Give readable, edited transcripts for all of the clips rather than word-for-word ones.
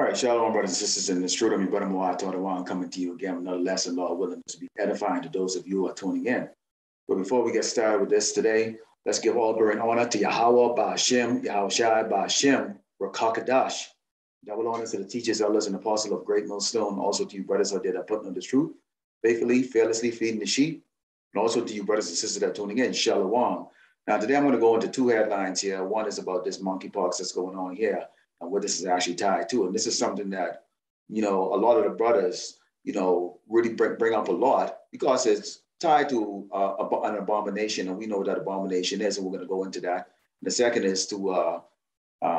right, shalom, brothers and sisters. In this truth, I'm your brother Moa Tordawan coming to you again with another lesson, Lord willing, to be edifying to those of you who are tuning in. But before we get started with this today, let's give all glory and honor to Yahweh, Ba'ashem, Yahushai, Ba'ashem, Rakakadash. Double honor to the teachers, elders, and apostles of Great Millstone. Also to you, brothers out there that putting on the truth, faithfully, fearlessly feeding the sheep. And also to you, brothers and sisters that are tuning in, shalom. Now, today I'm going to go into two headlines here. One is about this monkeypox that's going on here and what this is actually tied to. And this is something that, a lot of the brothers, really bring up a lot because it's tied to an abomination. And we know what that abomination is, and we're going to go into that. And the second is to,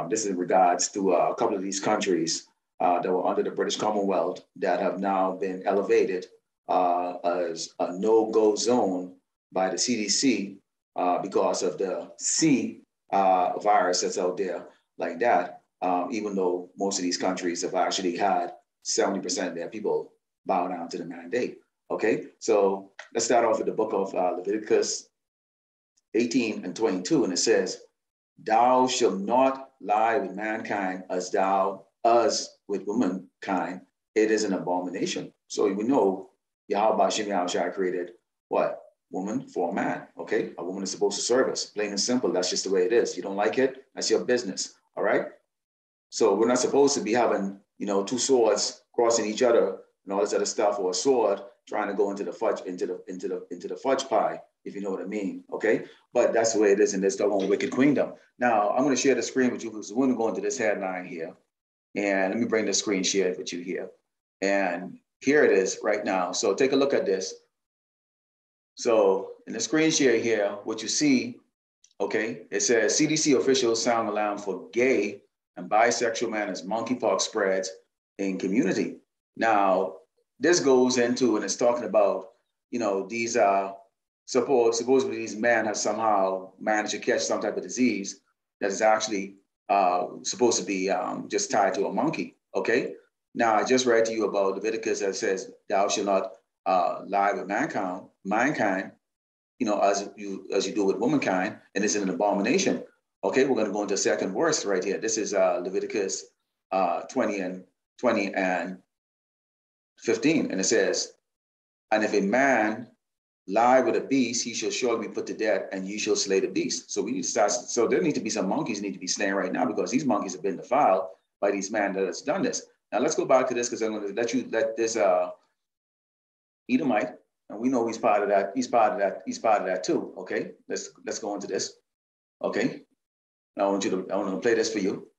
this is in regards to a couple of these countries that were under the British Commonwealth that have now been elevated as a no-go zone by the CDC because of the C virus that's out there like that. Even though most of these countries have actually had 70% of their people bow down to the mandate. Okay, so let's start off with the book of Leviticus 18 and 22, and it says, "Thou shalt not lie with mankind as with womankind. It is an abomination." So we know Yahweh Hashem Yahushua created what? Woman for a man. Okay, a woman is supposed to serve us. Plain and simple. That's just the way it is. You don't like it? That's your business. All right. So we're not supposed to be having, two swords crossing each other and all this other stuff, or a sword trying to go into the fudge, into the fudge pie, if you know what I mean. Okay, but that's the way it is in this doggone wicked queendom. Now I'm going to share the screen with you because we're going to go into this headline here, and let me bring the screen shared with you here, and here it is right now. So take a look at this. So in the screen share here, what you see, okay, it says CDC officials sound alarm for gay and bisexual men as monkeypox spreads in community. Now, this goes into, and it's talking about, these supposedly these men have somehow managed to catch some type of disease that is actually supposed to be just tied to a monkey. Okay. Now, I just read to you about Leviticus that says, "Thou shalt not lie with mankind, as you do with womankind, and it's an abomination." Okay, we're going to go into the second verse right here. This is Leviticus 20 and 15, and it says, "And if a man lie with a beast, he shall surely be put to death, and ye shall slay the beast." So we need to start. So there need to be some monkeys need to be slain right now because these monkeys have been defiled by these men that has done this. Now let's go back to this because I'm going to let this Edomite, and we know he's part of that. He's part of that too. Okay, let's go into this. Okay. I want to play this for you.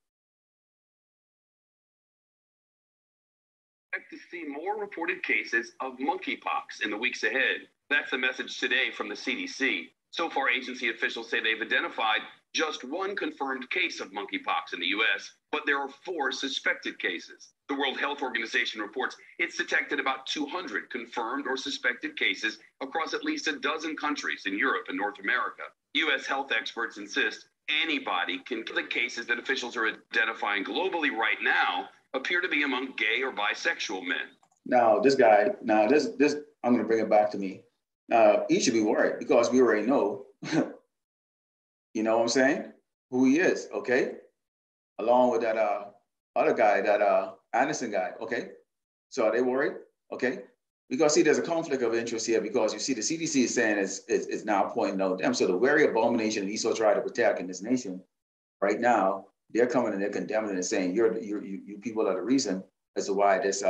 Expect to see more reported cases of monkeypox in the weeks ahead. That's the message today from the CDC. So far, agency officials say they've identified just one confirmed case of monkeypox in the U.S., but there are 4 suspected cases. The World Health Organization reports it's detected about 200 confirmed or suspected cases across at least a dozen countries in Europe and North America. U.S. health experts insist anybody can. The cases that officials are identifying globally right now appear to be among gay or bisexual men. Now, this guy, this, I'm going to bring it back to me. He should be worried because we already know, you know what I'm saying, who he is, okay? Along with that other guy, that Anderson guy, okay? So are they worried? Okay. Because see, there's a conflict of interest here because you see the CDC is saying is now pointing out them. So the very abomination that Esau tried to protect in this nation right now, they're coming and they're condemning and saying you people are the reason as to why this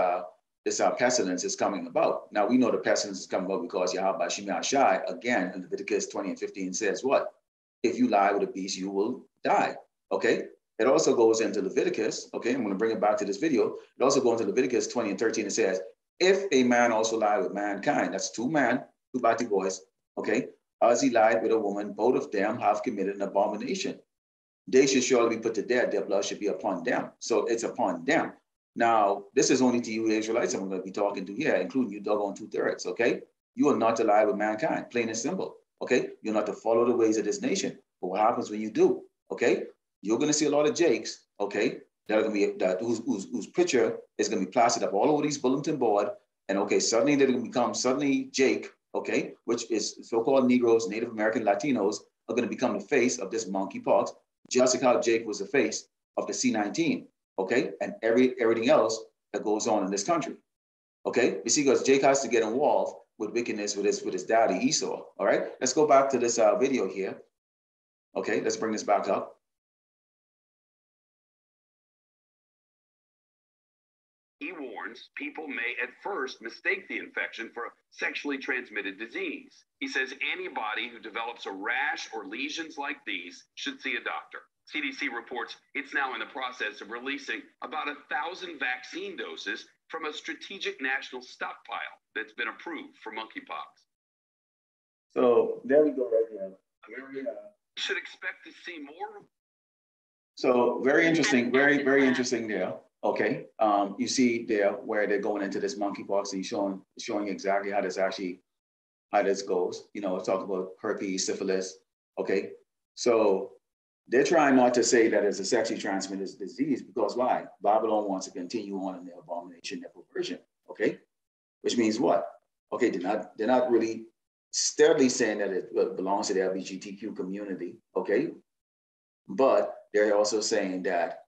pestilence is coming about. Now we know the pestilence is coming about because Yahweh Hashem Yahushai, again in Leviticus 20 and 15 says what? If you lie with a beast, you will die. Okay. It also goes into Leviticus. Okay, I'm going to bring it back to this video. It also goes into Leviticus 20 and 13. It says, "If a man also lie with mankind," that's 2 men, 2 body boys, okay, "as he lied with a woman, both of them have committed an abomination. They should surely be put to death. Their blood should be upon them." So it's upon them. Now, this is only to you Israelites I'm going to be talking to here, including you doggone 2/3, okay? You are not to lie with mankind, plain and simple, okay? You're not to follow the ways of this nation. But what happens when you do, okay? You're going to see a lot of Jakes, okay, that are going to be whose picture is going to be plastered up all over these bulletin board, and okay, suddenly they're going to become Jake, okay, which is so-called Negroes, Native American, Latinos are going to become the face of this monkeypox, just like how Jake was the face of the C-19. okay, and everything else that goes on in this country. Okay, you see, because Jake has to get involved with wickedness with his daddy Esau. All right, let's go back to this video here. Okay, let's bring this back up. He warns people may at first mistake the infection for a sexually transmitted disease. He says anybody who develops a rash or lesions like these should see a doctor. CDC reports it's now in the process of releasing about 1,000 vaccine doses from a strategic national stockpile that's been approved for monkeypox. So there we go right here. You should expect to see more. So very interesting, very interesting there. Okay, you see there where they're going into this monkeypox and showing exactly how this goes. You know, talk about herpes, syphilis. Okay, so they're trying not to say that it's a sexually transmitted disease because why? Babylon wants to continue on in their abomination, their perversion. Okay, which means what? Okay, they're not really steadily saying that it belongs to the LGBTQ community. Okay, but they're also saying that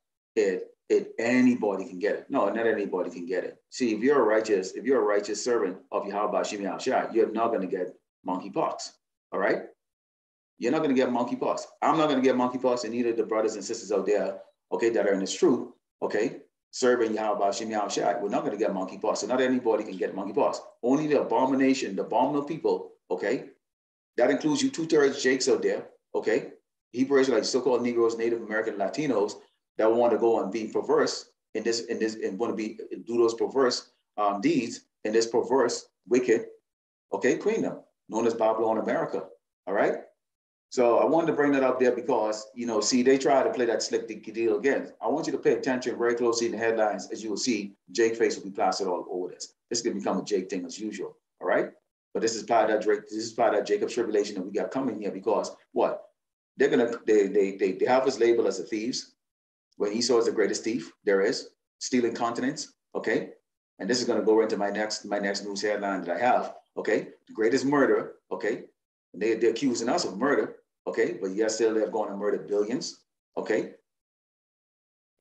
anybody can get it. No, not anybody can get it. See, if you're a righteous servant of Yahweh Shem Yahushua, you're not going to get monkeypox. All right? You're not going to get monkeypox. I'm not going to get monkeypox, and neither the brothers and sisters out there, okay, that are in this truth, okay, serving Yahweh Shem Yahushua, we're not going to get monkeypox. So not anybody can get monkeypox. Only the abominable people, okay? That includes you 2/3 Jakes out there, okay? Hebrews, like so-called Negroes, Native American, Latinos, that want to go and be perverse and want to do those perverse deeds in this perverse, wicked, okay, kingdom known as Babylon America. All right. So I wanted to bring that up there because, you know, see, they try to play that slick deal again. I want you to pay attention very closely in the headlines. As you will see, Jake face will be plastered all over this. This is going to become a Jake thing as usual. All right. But this is part of that Jacob's tribulation that we got coming here because what? They have us labeled as the thieves. When Esau is the greatest thief there is, stealing continents, okay? And this is going to go into my next news headline that I have, okay? The greatest murderer, okay? And they're accusing us of murder, okay? But yet still they're going to murder billions, okay?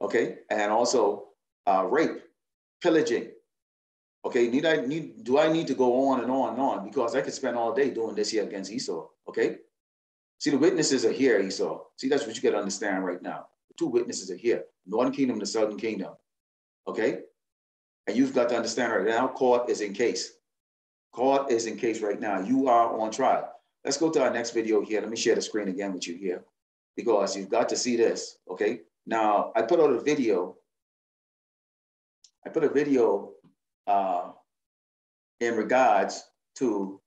Okay, and also rape, pillaging, okay? Do I need to go on and on and on? Because I could spend all day doing this here against Esau, okay? See, the witnesses are here, Esau. See, that's what you got to understand right now. Two witnesses are here, Northern Kingdom, the Southern Kingdom, okay? And you've got to understand right now, court is in case. Court is in case right now. You are on trial. Let's go to our next video here. Let me share the screen again with you here because you've got to see this, okay? Now, I put out a video. In regards to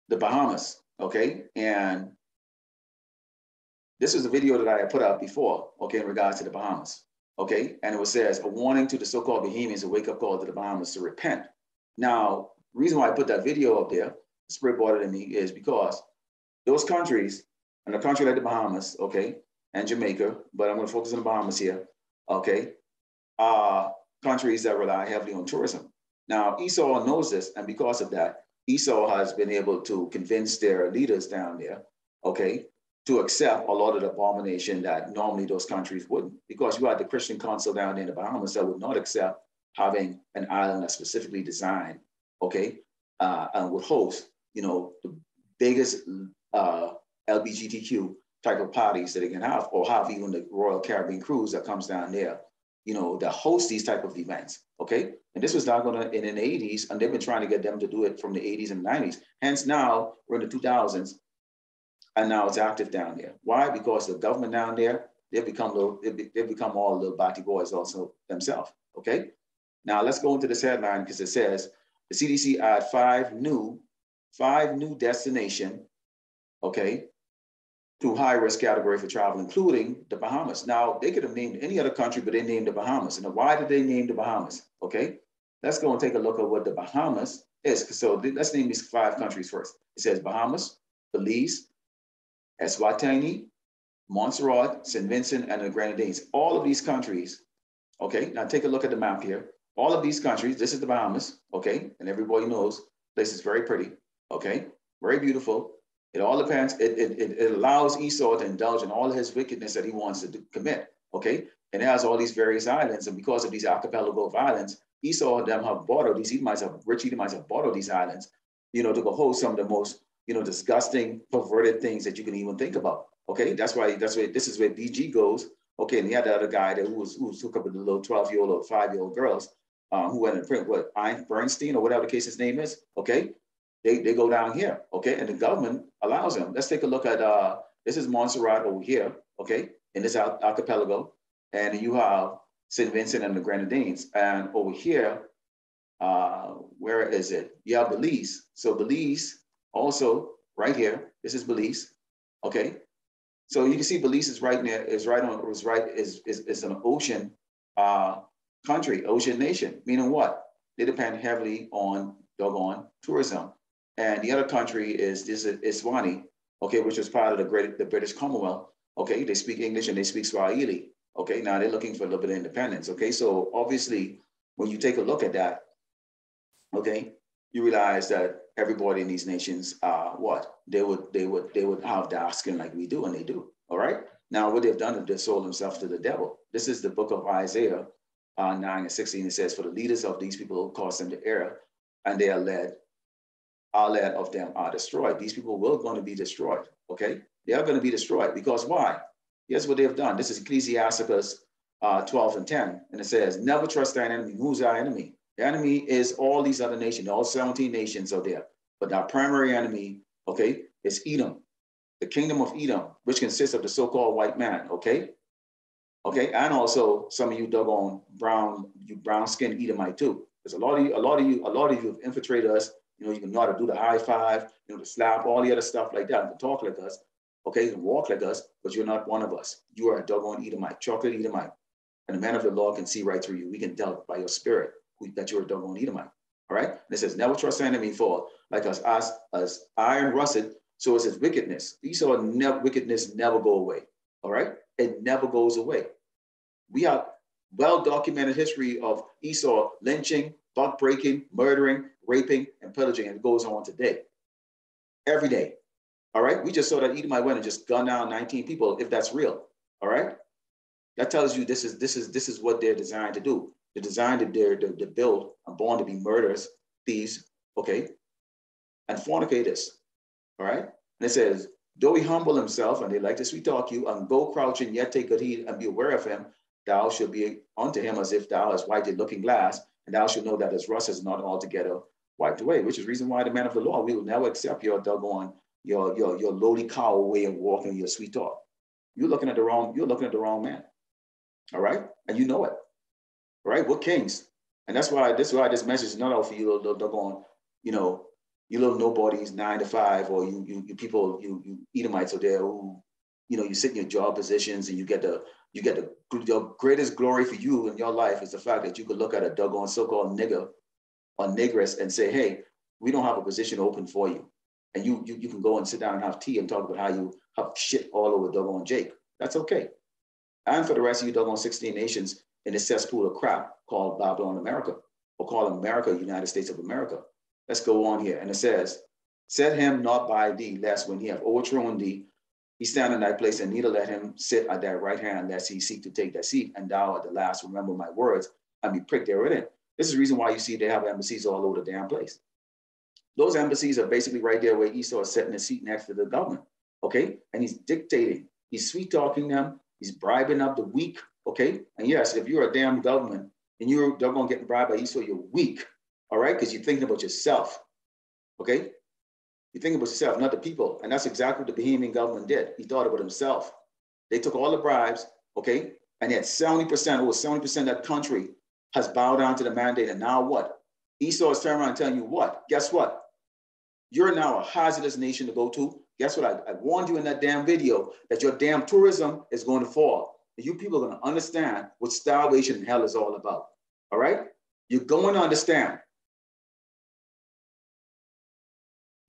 the Bahamas, okay? And this is a video that I had put out before, okay, in regards to the Bahamas, okay? And it says, a warning to the so-called Bahamians, a wake-up call to the Bahamas to repent. Now, the reason why I put that video up there, the Spirit brought it in me, is because those countries, and a country like the Bahamas, okay, and Jamaica, but I'm going to focus on the Bahamas here, okay, are countries that rely heavily on tourism. Now, Esau knows this, and because of that, Esau has been able to convince their leaders down there, okay, to accept a lot of the abomination that normally those countries wouldn't, because you had the Christian consul down there in the Bahamas that would not accept having an island that's specifically designed, okay, and would host, you know, the biggest LGBTQ type of parties that they can have, or have even the Royal Caribbean cruise that comes down there, you know, that host these type of events, okay? And this was not gonna in the 80s, and they've been trying to get them to do it from the 80s and 90s. Hence now, we're in the 2000s, and now it's active down there. Why? Because the government down there, they've become all little batty boys also themselves, okay? Now let's go into this headline because it says, the CDC add five new destination, okay, to high-risk category for travel, including the Bahamas. Now, they could have named any other country, but they named the Bahamas. And why did they name the Bahamas? Okay, let's go and take a look at what the Bahamas is. So let's name these five countries first. It says Bahamas, Belize, Eswatini, Montserrat, St. Vincent, and the Grenadines. All of these countries, okay, now take a look at the map here. All of these countries, this is the Bahamas, okay, and everybody knows this is very pretty, okay, very beautiful. It all depends, it allows Esau to indulge in all his wickedness that he wants to commit, okay? And it has all these various islands. And because of these archipelago of islands, Esau and them have bought all these Edomites, rich Edomites have bought all these islands, to go hold some of the most, disgusting, perverted things that you can even think about. Okay, that's why this is where BG goes. Okay, and he had the other guy who was hooked up with the little 12-year-old or 5-year-old girls who went in print, Bernstein or whatever the case his name is. Okay, they go down here. Okay, and the government allows them. Let's take a look at this is Montserrat over here. Okay, in this archipelago, and you have St. Vincent and the Grenadines, and over here, where is it? You have Belize. So Belize also right here. This is Belize. Okay. So you can see Belize is right near, is an ocean country, ocean nation, meaning what? They depend heavily on doggone tourism. And the other country is Eswatini, okay, which is part of the British Commonwealth. Okay, they speak English and they speak Swahili. Okay, now they're looking for a little bit of independence. Okay, so obviously when you take a look at that, okay, you realize that everybody in these nations, they would have dark skin like we do, and they do. All right. Now, what they've done is they've sold themselves to the devil. This is the book of Isaiah 9:16. It says, "For the leaders of these people cause them to err, and they are led of them are destroyed." These people will going to be destroyed. Okay, they are going to be destroyed because why? Here's what they've done. This is Ecclesiasticus 12:10, and it says, "Never trust thine enemy." Who's our enemy? The enemy is all these other nations. All 17 nations are there. But our primary enemy, okay, is Edom, the kingdom of Edom, which consists of the so-called white man, okay? Okay, and also some of you doggone brown-skinned Edomite too. Because a lot of you have infiltrated us. You know how to do the high five, the slap, all the other stuff like that, to talk like us, okay, you can walk like us, but you're not one of us. You are a doggone Edomite, chocolate Edomite. And the man of the law can see right through you. We can tell by your spirit that you're a doggone Edomite. All right? And it says, "Never trust the enemy, for like us as iron rusted, so it says wickedness." Esau wickedness never go away. All right? It never goes away. We have well-documented history of Esau lynching, buck breaking, murdering, raping, and pillaging, and it goes on today. Every day. All right? We just saw that Edomite went and just gunned down 19 people, if that's real. All right? That tells you this is what they're designed to do. They're designed to build and born to be murderers, thieves, okay, and fornicators. All right? And it says, "Though he humble himself," and they like to sweet talk you, "and go crouching, yet take good heed and be aware of him, thou shalt be unto him as if thou hast wiped a looking glass, and thou shalt know that his rust is not altogether wiped away," which is the reason why the man of the law, we will never accept your doggone, your lowly cow way of walking, your sweet talk. You're looking at the wrong man. All right? And you know it. All right? We're kings. And that's why this message is not out for you little doggone, you little nobodies, 9 to 5, or you people, you Edomites out there who, you sit in your job positions and you get the greatest glory for you in your life is the fact that you could look at a doggone so-called nigger or negress and say, "Hey, we don't have a position open for you." And you can go and sit down and have tea and talk about how you have shit all over doggone Jake. That's okay. And for the rest of you doggone 16 nations in this cesspool of crap called Babylon America, or call America United States of America. Let's go on here. And it says, "Set him not by thee, lest when he have overthrown thee, he stand in thy place, and neither let him sit at thy right hand, lest he seek to take thy seat, and thou at the last remember my words, and be pricked therein." This is the reason why you see they have embassies all over the damn place. Those embassies are basically right there where Esau is sitting his seat next to the government, okay? And he's dictating, he's sweet-talking them, he's bribing up the weak, okay? And yes, if you're a damn government and you're going to get bribed by Esau, you're weak, all right? Because you're thinking about yourself, okay? You're thinking about yourself, not the people. And that's exactly what the Bahamian government did. He thought about himself. They took all the bribes, okay? And yet 70%, over 70% of that country has bowed down to the mandate. And now what? Esau is turning around and telling you what? Guess what? You're now a hazardous nation to go to. Guess what? I warned you in that damn video that your damn tourism is going to fall. And you people are going to understand what starvation in hell is all about. All right? You're going to understand.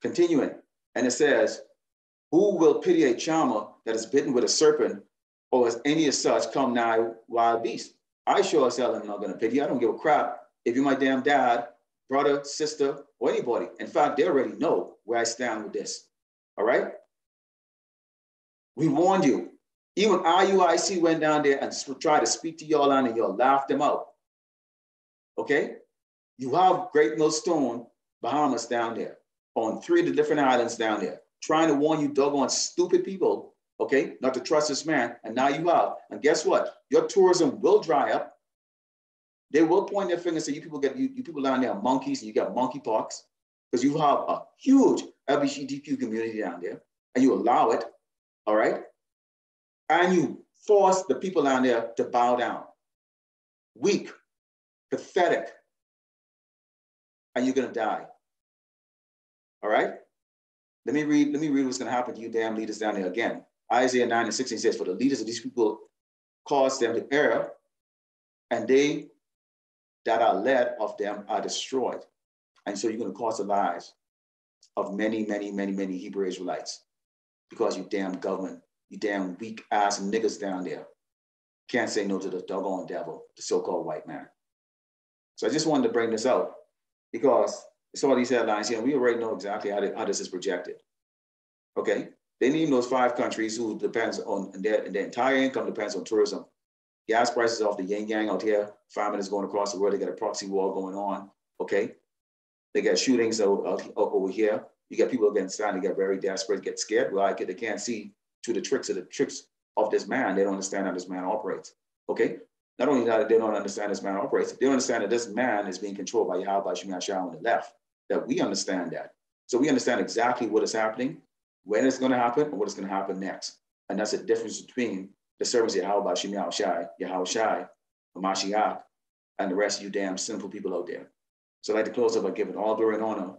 Continuing. And it says, "Who will pity a charmer that is bitten with a serpent, or as any as such come nigh wild beast? I sure as hell am not going to pity you. I don't give a crap if you're my damn dad, brother, sister, or anybody. In fact, they already know where I stand with this. All right? We warned you. Even IUIC went down there and tried to speak to y'all and y'all laughed them out. Okay? You have Great Millstone, Bahamas down there, on 3 of the different islands down there, trying to warn you doggone stupid people, okay, not to trust this man. And now you have. And guess what? Your tourism will dry up. They will point their finger and say, you people down there are monkeys and you got monkey pox, because you have a huge LGBTQ community down there and you allow it, all right? And you force the people down there to bow down. Weak, pathetic, and you're gonna die. All right? Let me read what's gonna happen to you damn leaders down there again. Isaiah 9:16 says, for the leaders of these people cause them to err, and they that are led of them are destroyed. And so you're gonna cause the lives of many, many, many, many Hebrew Israelites because you damn government, you damn weak ass niggas down there can't say no to the doggone devil, the so-called white man. So I just wanted to bring this out because it's all these headlines here, and we already know exactly how this is projected. Okay? They name those 5 countries who depends on, and their entire income depends on tourism. Gas prices off the yin yang out here, famine is going across the world, they got a proxy war going on, okay? They got shootings over here. You got people getting starting to get very desperate, get scared. Well, they can't see to the tricks of this man. They don't understand how this man operates, okay? Not only that, they don't understand this man operates, they understand that this man is being controlled by Yahweh Shemashah on the left, that we understand that. So we understand exactly what is happening, when it's going to happen, and what is going to happen next. And that's the difference between the servants of Yahweh Shemashah, Mashiach, and the rest of you damn sinful people out there. So I'd like to close up by giving all glory and honor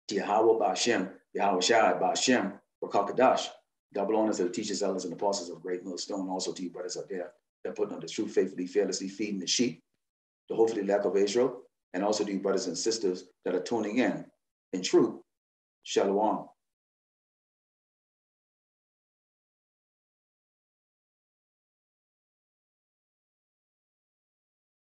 to Yahweh Ba'Shem, Yahweh Shai Ba'Shem, Rakakadash. Double honors to the teachers, elders, and apostles of Great Millstone, also to you brothers out there that putting on the truth faithfully, fearlessly, feeding the sheep, the hopefully lack of Israel, and also to you brothers and sisters that are tuning in truth. Shalom.